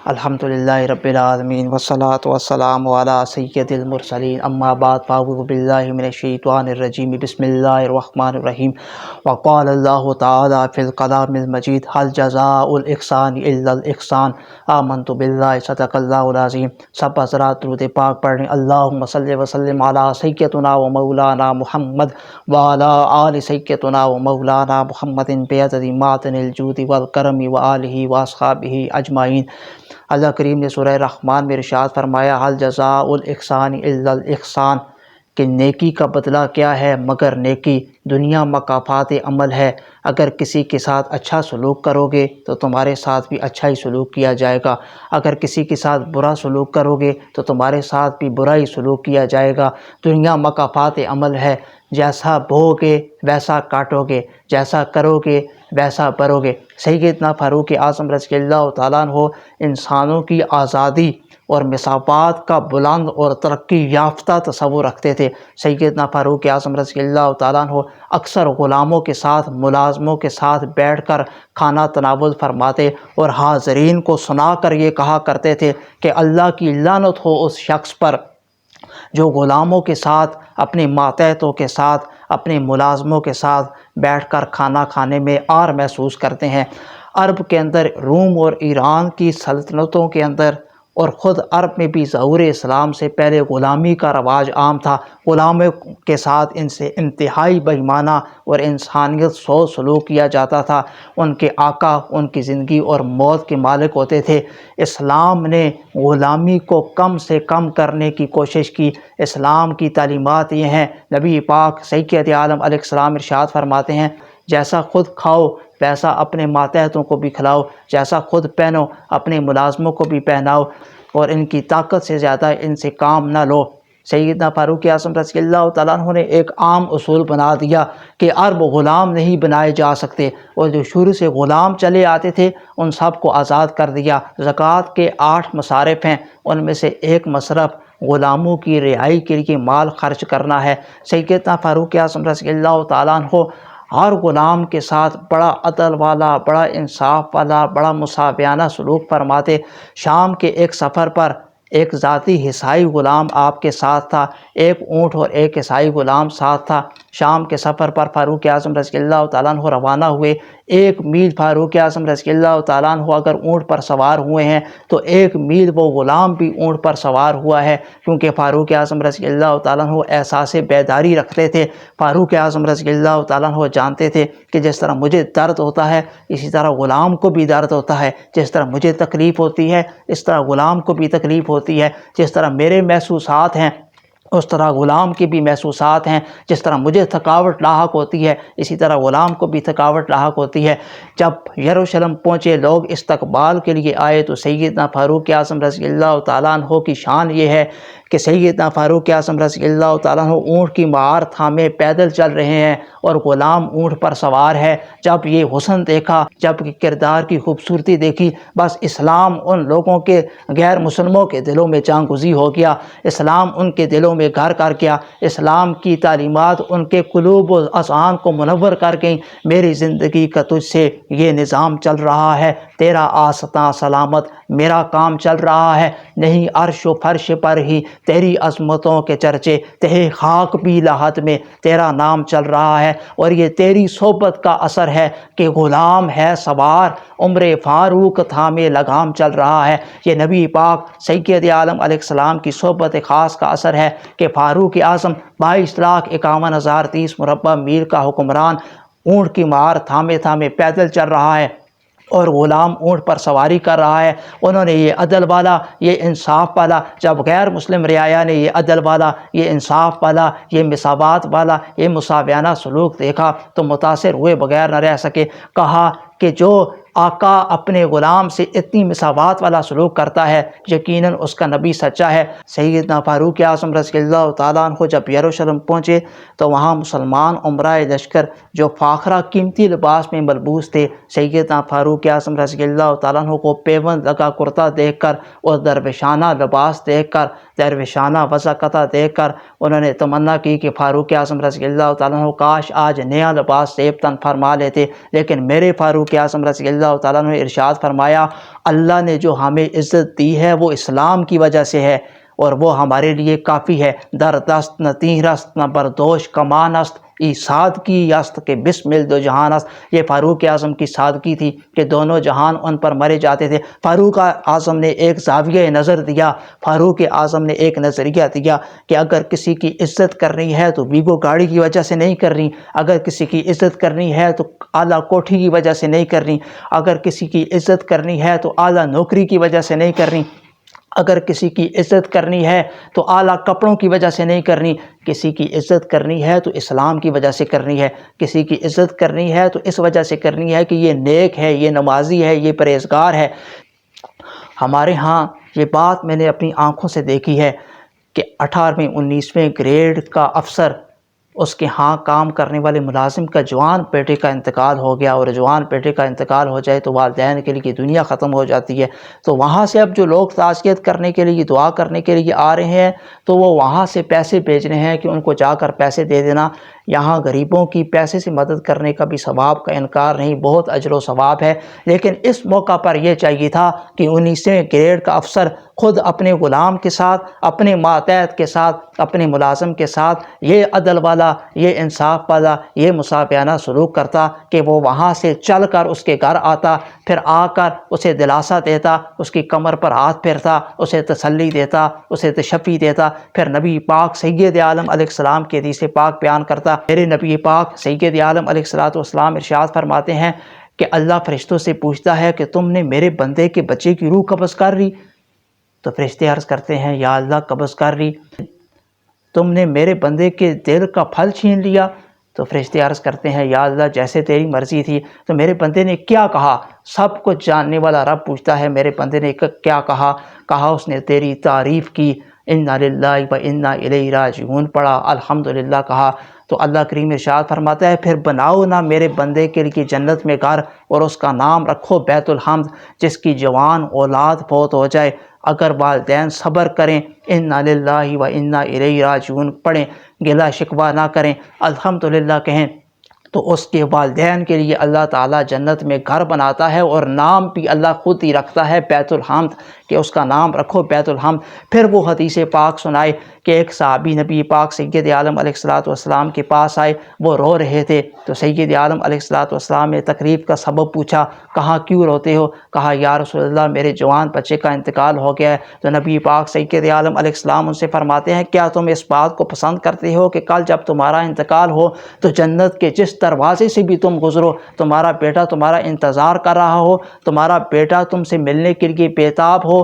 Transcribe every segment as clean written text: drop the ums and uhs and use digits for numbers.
الحمدللہ رب العالمین والصلاة والسلام علی سید المرسلین اما بعد فاعوذ باللہ من الشیطان الرجیم بسم اللہ الرحمن الرحیم وقال اللہ تعالی فی الکلام المجید هل جزاء الاحسان الا الاحسان آمنت باللہ صدق اللہ العظیم۔ سب حضرات درود پاک پڑھیں۔ اللہم صلی وسلم علی سیدنا و مولانا محمد وعلی آل سیدنا و مولانا محمد بعدد معدن الجود والکرم وآلہ واصحابہ اجمعین۔ اللہ کریم نے سورہ رحمان میں ارشاد فرمایا حل جزاء الاحسان الا الاحسان، کہ نیکی کا بدلہ کیا ہے مگر نیکی، دنیا مکافات عمل ہے۔ اگر کسی کے ساتھ اچھا سلوک کرو گے تو تمہارے ساتھ بھی اچھا ہی سلوک کیا جائے گا، اگر کسی کے ساتھ برا سلوک کرو گے تو تمہارے ساتھ بھی برا ہی سلوک کیا جائے گا۔ دنیا مکافات عمل ہے، جیسا بو گے ویسا کاٹو گے، جیسا کرو گے ویسا برو گے۔ سیدنا فاروق اعظم رضی اللہ تعالیٰ عنہ انسانوں کی آزادی اور مساوات کا بلند اور ترقی یافتہ تصور رکھتے تھے۔ سیدنا فاروق اعظم رضی اللہ تعالیٰ عنہ اکثر غلاموں کے ساتھ، ملازموں کے ساتھ بیٹھ کر کھانا تناول فرماتے اور حاضرین کو سنا کر یہ کہا کرتے تھے کہ اللہ کی لعنت ہو اس شخص پر جو غلاموں کے ساتھ، اپنے ماتحتوں کے ساتھ، اپنے ملازموں کے ساتھ بیٹھ کر کھانا کھانے میں عار محسوس کرتے ہیں۔ عرب کے اندر، روم اور ایران کی سلطنتوں کے اندر اور خود عرب میں بھی ظہور اسلام سے پہلے غلامی کا رواج عام تھا۔ غلاموں کے ساتھ ان سے انتہائی بے ایمانہ اور انسانیت سوز سلوک کیا جاتا تھا۔ ان کے آقا ان کی زندگی اور موت کے مالک ہوتے تھے۔ اسلام نے غلامی کو کم سے کم کرنے کی کوشش کی۔ اسلام کی تعلیمات یہ ہیں، نبی پاک سید عالم علیہ السلام ارشاد فرماتے ہیں جیسا خود کھاؤ ویسا اپنے ماتحتوں کو بھی کھلاؤ، جیسا خود پہنو اپنے ملازموں کو بھی پہناؤ، اور ان کی طاقت سے زیادہ ان سے کام نہ لو۔ سیدنا فاروق اعظم رضی اللہ تعالیٰ عنہ نے ایک عام اصول بنا دیا کہ عرب غلام نہیں بنائے جا سکتے، اور جو شروع سے غلام چلے آتے تھے ان سب کو آزاد کر دیا۔ زکوٰۃ کے 8 مصارف ہیں، ان میں سے ایک مصرف غلاموں کی رہائی کے لیے مال خرچ کرنا ہے۔ سیدنا فاروق اعظم رضی اللہ تعالیٰ عنہ ہر غلام کے ساتھ بڑا عدل والا، بڑا انصاف والا، بڑا مساویانہ سلوک فرماتے۔ شام کے ایک سفر پر ایک ذاتی عیسائی غلام آپ کے ساتھ تھا، ایک اونٹ اور ایک عیسائی غلام ساتھ تھا۔ شام کے سفر پر فاروق اعظم رضی اللہ تعالیٰ عنہ روانہ ہوئے۔ 1 میل فاروق اعظم رضی اللہ تعالیٰ عنہ اگر اونٹ پر سوار ہوئے ہیں تو 1 میل وہ غلام بھی اونٹ پر سوار ہوا ہے، کیونکہ فاروق اعظم رضی اللہ تعالیٰ عنہ احساس بیداری رکھتے تھے۔ فاروق اعظم رضی اللہ تعالیٰ عنہ جانتے تھے کہ جس طرح مجھے درد ہوتا ہے اسی طرح غلام کو بھی درد ہوتا ہے، جس طرح مجھے تکلیف ہوتی ہے اس طرح غلام کو بھی تکلیف ہوتی ہے، جس طرح میرے محسوسات ہیں اس طرح غلام کی بھی محسوسات ہیں، جس طرح مجھے تھکاوٹ لاحق ہوتی ہے اسی طرح غلام کو بھی تھکاوٹ لاحق ہوتی ہے۔ جب یروشلم پہنچے، لوگ استقبال کے لیے آئے تو سیدنا فاروق اعظم رضی اللہ تعالیٰ عنہ کی شان یہ ہے کہ سیدنا فاروق اعظم رضی اللہ تعالیٰ عنہ اونٹ کی مہار تھامے پیدل چل رہے ہیں اور غلام اونٹ پر سوار ہے۔ جب یہ حسن دیکھا، جب کردار کی خوبصورتی دیکھی، بس اسلام ان لوگوں کے، غیر مسلموں کے دلوں میں جان گزی ہو گیا، اسلام ان کے دلوں میں گھر کر گیا، اسلام کی تعلیمات ان کے قلوب و اذہان کو منور کر گئیں۔ میری زندگی کا تجھ سے یہ نظام چل رہا ہے، تیرا آستاں سلامت میرا کام چل رہا ہے، نہیں عرش و فرش پر ہی تیری عظمتوں کے چرچے، تہے خاک بھی لحد میں تیرا نام چل رہا ہے، اور یہ تیری صحبت کا اثر ہے کہ غلام ہے سوار، عمر فاروق تھامے لگام چل رہا ہے۔ یہ نبی پاک سید عالم علیہ السلام کی صحبت خاص کا اثر ہے کہ فاروق اعظم 22,51,030 مربع میل کا حکمران اونٹ کی مہار تھامے تھامے پیدل چل رہا ہے اور غلام اونٹ پر سواری کر رہا ہے۔ انہوں نے یہ عدل والا، یہ انصاف والا، جب غیر مسلم رعایا نے یہ عدل والا، یہ انصاف والا، یہ مساوات والا، یہ مساویانہ سلوک دیکھا تو متاثر ہوئے بغیر نہ رہ سکے۔ کہا کہ جو آقا اپنے غلام سے اتنی مساوات والا سلوک کرتا ہے یقیناً اس کا نبی سچا ہے۔ سیدنا فاروق اعظم رضی اللہ تعالیٰ عنہ جب یروشلم پہنچے تو وہاں مسلمان عمرہ لشکر جو فاخرہ قیمتی لباس میں ملبوس تھے، سیدنا فاروق اعظم رضی اللہ تعالیٰ عنہ کو پیوند لگا کرتا دیکھ کر اور درویشانہ لباس دیکھ کر، درویشانہ وضاقتہ دیکھ کر انہوں نے تمنا کی کہ فاروق اعظم رضی اللہ تعالیٰ عنہ کاش آج نیا لباس زیب تن فرما لیتے، لیکن میرے فاروق اعظم رضی اللہ اللہ تعالیٰ عنہ نے ارشاد فرمایا اللہ نے جو ہمیں عزت دی ہے وہ اسلام کی وجہ سے ہے اور وہ ہمارے لیے کافی ہے۔ در دست نہ تیر است نہ بردوش کمان است ای سادگی است کہ بسمل دو جہان است۔ یہ فاروق اعظم کی سادگی تھی کہ دونوں جہان ان پر مرے جاتے تھے۔ فاروق اعظم نے ایک زاویہ نظر دیا، فاروق اعظم نے ایک نظریہ دیا کہ اگر کسی کی عزت کرنی ہے تو ویگو گاڑی کی وجہ سے نہیں کرنی، اگر کسی کی عزت کرنی ہے تو اعلیٰ کوٹھی کی وجہ سے نہیں کرنی، اگر کسی کی عزت کرنی ہے تو اعلیٰ نوکری کی وجہ سے نہیں کرنی، اگر کسی کی عزت کرنی ہے تو اعلیٰ کپڑوں کی وجہ سے نہیں کرنی، کسی کی عزت کرنی ہے تو اسلام کی وجہ سے کرنی ہے، کسی کی عزت کرنی ہے تو اس وجہ سے کرنی ہے کہ یہ نیک ہے، یہ نمازی ہے، یہ پرہیزگار ہے۔ ہمارے ہاں یہ بات میں نے اپنی آنکھوں سے دیکھی ہے کہ 18ویں 19ویں گریڈ کا افسر، اس کے ہاں کام کرنے والے ملازم کا جوان بیٹے کا انتقال ہو گیا، اور جوان بیٹے کا انتقال ہو جائے تو والدین کے لیے دنیا ختم ہو جاتی ہے۔ تو وہاں سے اب جو لوگ تعزیت کرنے کے لیے، دعا کرنے کے لیے آ رہے ہیں تو وہ وہاں سے پیسے بھیج رہے ہیں کہ ان کو جا کر پیسے دے دینا۔ یہاں غریبوں کی پیسے سے مدد کرنے کا بھی ثواب کا انکار نہیں، بہت اجر و ثواب ہے، لیکن اس موقع پر یہ چاہیے تھا کہ 19ویں گریڈ کا افسر خود اپنے غلام کے ساتھ، اپنے ماتحت کے ساتھ، اپنے ملازم کے ساتھ یہ عدل والا، یہ انصاف والا، یہ مساویانہ سلوک کرتا کہ وہ وہاں سے چل کر اس کے گھر آتا، پھر آ کر اسے دلاسا دیتا، اس کی کمر پر ہاتھ پھیرتا، اسے تسلی دیتا، اسے تشفی دیتا، پھر نبی پاک سید عالم علیہ السلام کے حدیث پاک بیان کرتا۔ میرے نبی پاک سید عالم علیہ السلام ارشاد فرماتے ہیں کہ اللہ فرشتوں سے پوچھتا ہے کہ تم نے میرے بندے کے بچے کی روح قبض کر لی؟ تو فرشتے عرض کرتے ہیں یا اللہ قبض کر لی۔ تم نے میرے بندے کے دل کا پھل چھین لیا؟ تو فرشتے عرض کرتے ہیں یا اللہ جیسے تیری مرضی تھی۔ تو میرے بندے نے کیا کہا؟ سب کچھ جاننے والا رب پوچھتا ہے میرے بندے نے کیا کہا؟ کہا اس نے تیری تعریف کی، انا للہ و انا الیہ راجعون پڑھا، الحمدللہ کہا۔ تو اللہ کریم ارشاد فرماتا ہے پھر بناؤ نہ میرے بندے کے لیے جنت میں گھر اور اس کا نام رکھو بیت الحمد، جس کی جوان اولاد فوت ہو جائے، اگر والدین صبر کریں، انا للہ و انا الیہ راجعون پڑھیں، گلہ شکوہ نہ کریں، الحمدللہ کہیں، تو اس کے والدین کے لیے اللہ تعالیٰ جنت میں گھر بناتا ہے، اور نام بھی اللہ خود ہی رکھتا ہے بیت الحمد، کہ اس کا نام رکھو بیت الحمد۔ پھر وہ حدیث پاک سنائے کہ ایک صحابی نبی پاک سید عالم علیہ السلام کے پاس آئے، وہ رو رہے تھے، تو سید عالم علیہ السلام نے تکلیف کا سبب پوچھا، کہا کیوں روتے ہو؟ کہا یا رسول اللہ میرے جوان بچے کا انتقال ہو گیا ہے۔ تو نبی پاک سید عالم علیہ السلام ان سے فرماتے ہیں کیا تم اس بات کو پسند کرتے ہو کہ کل جب تمہارا انتقال ہو تو جنت کے جس دروازے سے بھی تم گزرو، تمہارا بیٹا تمہارا انتظار کر رہا ہو، تمہارا بیٹا تم سے ملنے کے لیے بےتاب ہو؟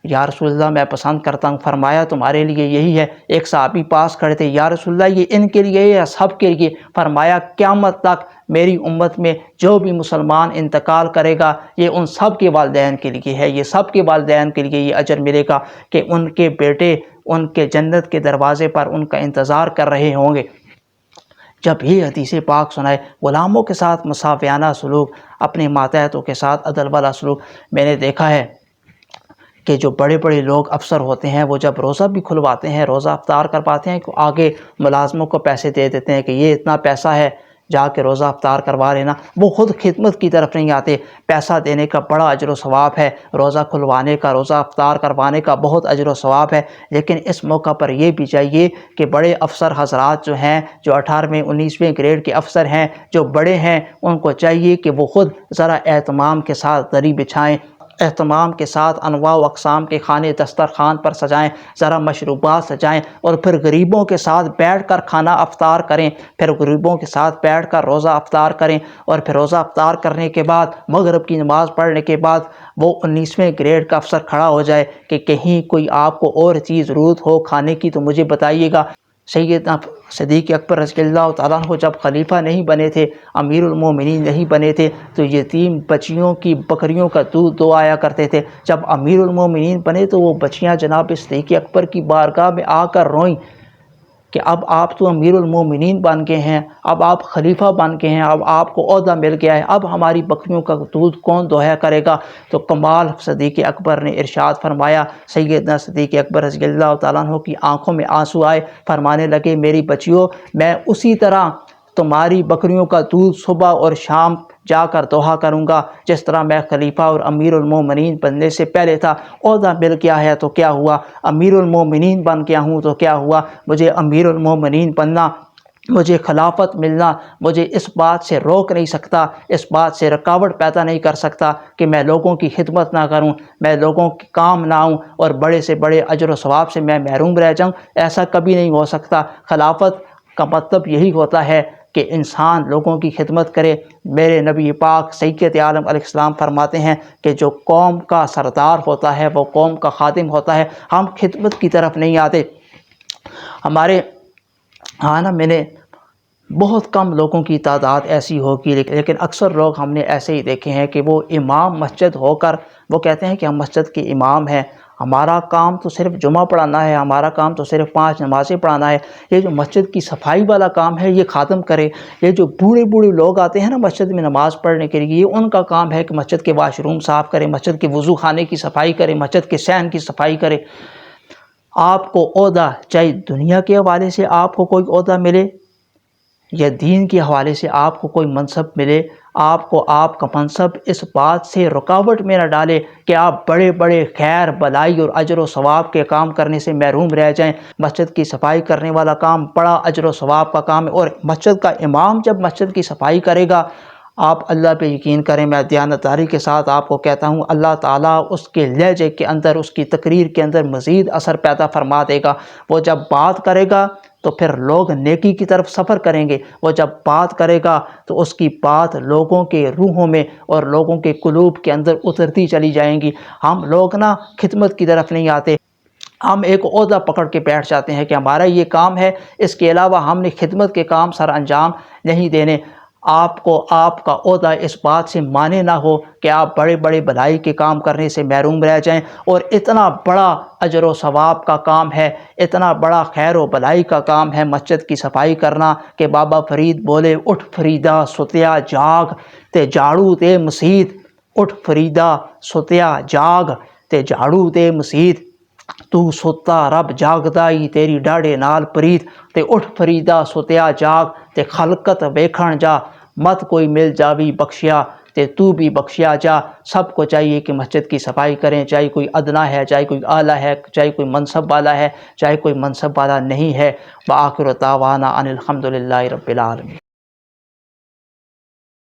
یا رسول اللہ میں پسند کرتا ہوں۔ فرمایا تمہارے لیے یہی ہے۔ ایک صحابی پاس کھڑے تھے، یا رسول اللہ یہ ان کے لیے یا سب کے لیے؟ فرمایا قیامت تک میری امت میں جو بھی مسلمان انتقال کرے گا یہ ان سب کے والدین کے لیے ہے، یہ سب کے والدین کے لیے یہ اجر ملے گا کہ ان کے بیٹے ان کے جنت کے دروازے پر ان کا انتظار کر رہے ہوں گے۔ جب یہ حدیث پاک سنائے، غلاموں کے ساتھ مساویانہ سلوک، اپنے ماتحتوں کے ساتھ عدل والا سلوک، میں نے دیکھا ہے کہ جو بڑے بڑے لوگ افسر ہوتے ہیں وہ جب روزہ بھی کھلواتے ہیں، روزہ افطار کرواتے ہیں، آگے ملازموں کو پیسے دے دیتے ہیں کہ یہ اتنا پیسہ ہے جا کے روزہ افطار کروا لینا، وہ خود خدمت کی طرف نہیں آتے۔ پیسہ دینے کا بڑا اجر و ثواب ہے، روزہ کھلوانے کا، روزہ افطار کروانے کا بہت اجر و ثواب ہے، لیکن اس موقع پر یہ بھی چاہیے کہ بڑے افسر حضرات جو ہیں، جو 18ویں 19ویں گریڈ کے افسر ہیں، جو بڑے ہیں، ان کو چاہیے کہ وہ خود ذرا اہتمام کے ساتھ دری بچھائیں، اہتمام کے ساتھ انواع و اقسام کے کھانے دسترخوان پر سجائیں، ذرا مشروبات سجائیں، اور پھر غریبوں کے ساتھ بیٹھ کر کھانا افطار کریں، پھر غریبوں کے ساتھ بیٹھ کر روزہ افطار کریں، اور پھر روزہ افطار کرنے کے بعد مغرب کی نماز پڑھنے کے بعد وہ 19ویں گریڈ کا افسر کھڑا ہو جائے کہ کہیں کوئی آپ کو اور چیز ضرورت ہو کھانے کی تو مجھے بتائیے گا۔ سیدنا صدیق اکبر رضی اللہ تعالیٰ عنہ جب خلیفہ نہیں بنے تھے، امیر المومنین نہیں بنے تھے، تو یتیم بچیوں کی بکریوں کا دودھ دعایا کرتے تھے۔ جب امیر المومنین بنے تو وہ بچیاں جناب صدیق اکبر کی بارگاہ میں آ کر روئیں کہ اب آپ تو امیر المومنین بن گئے ہیں، اب آپ خلیفہ بن گئے ہیں، اب آپ کو عہدہ مل گیا ہے، اب ہماری بکریوں کا دودھ کون دہیا کرے گا؟ تو کمال صدیق اکبر نے ارشاد فرمایا، سیدنا صدیق اکبر رضی اللہ تعالیٰ عنہ کی آنکھوں میں آنسو آئے، فرمانے لگے میری بچیوں میں اسی طرح تمہاری بکریوں کا دودھ صبح اور شام جا کر دوہا کروں گا، جس طرح میں خلیفہ اور امیر المومنین بننے سے پہلے تھا۔ عہدہ مل گیا ہے تو کیا ہوا، امیر المومنین بن گیا ہوں تو کیا ہوا، مجھے امیر المومنین بننا، مجھے خلافت ملنا مجھے اس بات سے روک نہیں سکتا، اس بات سے رکاوٹ پیدا نہیں کر سکتا کہ میں لوگوں کی خدمت نہ کروں، میں لوگوں کے کام نہ آؤں اور بڑے سے بڑے اجر و ثواب سے میں محروم رہ جاؤں۔ ایسا کبھی نہیں ہو سکتا۔ خلافت کا مطلب یہی ہوتا ہے کہ انسان لوگوں کی خدمت کرے۔ میرے نبی پاک سید عالم علیہ السلام فرماتے ہیں کہ جو قوم کا سردار ہوتا ہے وہ قوم کا خادم ہوتا ہے۔ ہم خدمت کی طرف نہیں آتے۔ ہمارے نا میں نے بہت کم لوگوں کی تعداد ایسی ہوگی، لیکن اکثر لوگ ہم نے ایسے ہی دیکھے ہیں کہ وہ امام مسجد ہو کر وہ کہتے ہیں کہ ہم مسجد کے امام ہیں، ہمارا کام تو صرف جمعہ پڑھانا ہے، ہمارا کام تو صرف 5 نمازیں پڑھانا ہے۔ یہ جو مسجد کی صفائی والا کام ہے یہ خادم کرے۔ یہ جو بوڑھے بوڑھے لوگ آتے ہیں نا مسجد میں نماز پڑھنے کے لیے، یہ ان کا کام ہے کہ مسجد کے واش روم صاف کرے، مسجد کے وضو خانے کی صفائی کرے، مسجد کے صحن کی صفائی کرے۔ آپ کو عہدہ، چاہے دنیا کے حوالے سے آپ کو کوئی عہدہ ملے یا دین کے حوالے سے آپ کو کوئی منصب ملے، آپ کو آپ کا منصب اس بات سے رکاوٹ میں نہ ڈالے کہ آپ بڑے بڑے خیر بلائی اور اجر و ثواب کے کام کرنے سے محروم رہ جائیں۔ مسجد کی صفائی کرنے والا کام بڑا اجر و ثواب کا کام ہے، اور مسجد کا امام جب مسجد کی صفائی کرے گا، آپ اللہ پہ یقین کریں، میں دیانتداری کے ساتھ آپ کو کہتا ہوں، اللہ تعالیٰ اس کے لہجے کے اندر، اس کی تقریر کے اندر مزید اثر پیدا فرما دے گا۔ وہ جب بات کرے گا تو پھر لوگ نیکی کی طرف سفر کریں گے، وہ جب بات کرے گا تو اس کی بات لوگوں کے روحوں میں اور لوگوں کے قلوب کے اندر اترتی چلی جائیں گی۔ ہم لوگ نا خدمت کی طرف نہیں آتے، ہم ایک عہدہ پکڑ کے بیٹھ جاتے ہیں کہ ہمارا یہ کام ہے، اس کے علاوہ ہم نے خدمت کے کام سر انجام نہیں دینے۔ آپ کو آپ کا عہدہ اس بات سے مانے نہ ہو کہ آپ بڑے بڑے بھلائی کے کام کرنے سے محروم رہ جائیں، اور اتنا بڑا اجر و ثواب کا کام ہے، اتنا بڑا خیر و بھلائی کا کام ہے مسجد کی صفائی کرنا کہ بابا فرید بولے، اٹھ فریدا ستیا جاگ تے جھاڑو دے مسیت، اٹھ فریدا ستیا جاگ تے جھاڑو دے مسیت، تو ستا رب جاگدائی تیری ڈاڑے نال پریت، تے اٹھ فریدا ستیا جاگ تے خلقت ویکھن جا، مت کوئی مل جاوی بخشیا تے تو بھی بخشیا جا۔ سب کو چاہیے کہ مسجد کی صفائی کریں، چاہے کوئی ادنا ہے، چاہے کوئی اعلیٰ ہے، چاہے کوئی منصب والا ہے، چاہے کوئی منصب والا نہیں ہے۔ وآخر دعوانا ان الحمد للہ رب العالمین۔